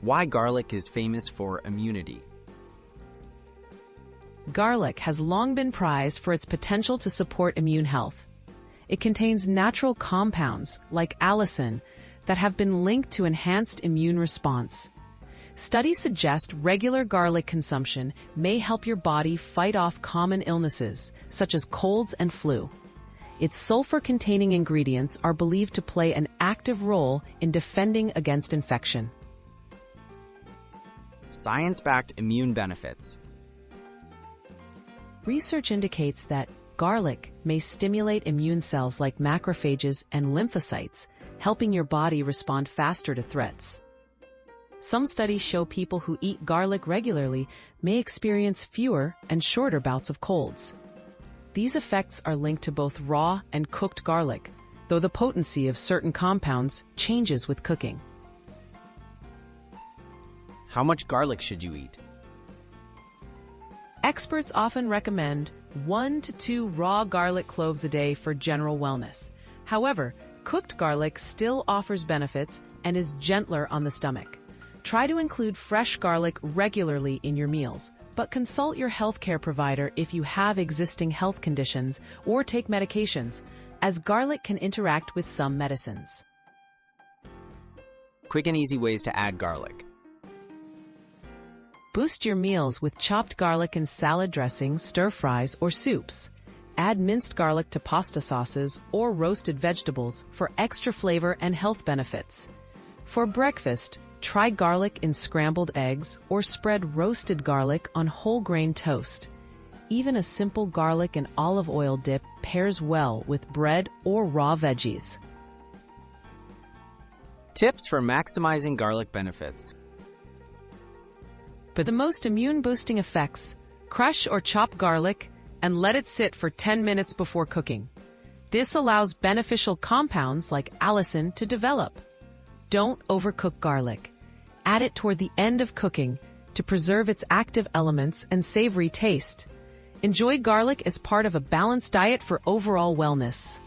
Why garlic is famous for immunity. Garlic has long been prized for its potential to support immune health. It contains natural compounds, like allicin, that have been linked to enhanced immune response. Studies suggest regular garlic consumption may help your body fight off common illnesses, such as colds and flu. Its sulfur-containing ingredients are believed to play an active role in defending against infection. Science-backed immune benefits. Research indicates that garlic may stimulate immune cells like macrophages and lymphocytes, helping your body respond faster to threats. Some studies show people who eat garlic regularly may experience fewer and shorter bouts of colds. These effects are linked to both raw and cooked garlic, though the potency of certain compounds changes with cooking. How much garlic should you eat? Experts often recommend 1 to 2 raw garlic cloves a day for general wellness. However, cooked garlic still offers benefits and is gentler on the stomach. Try to include fresh garlic regularly in your meals, but consult your healthcare provider if you have existing health conditions or take medications, as garlic can interact with some medicines. Quick and easy ways to add garlic. Boost your meals with chopped garlic in salad dressings, stir-fries, or soups. Add minced garlic to pasta sauces or roasted vegetables for extra flavor and health benefits. For breakfast, try garlic in scrambled eggs or spread roasted garlic on whole grain toast. Even a simple garlic and olive oil dip pairs well with bread or raw veggies. Tips for maximizing garlic benefits. For the most immune-boosting effects, crush or chop garlic and let it sit for 10 minutes before cooking. This allows beneficial compounds like allicin to develop. Don't overcook garlic. Add it toward the end of cooking to preserve its active elements and savory taste. Enjoy garlic as part of a balanced diet for overall wellness.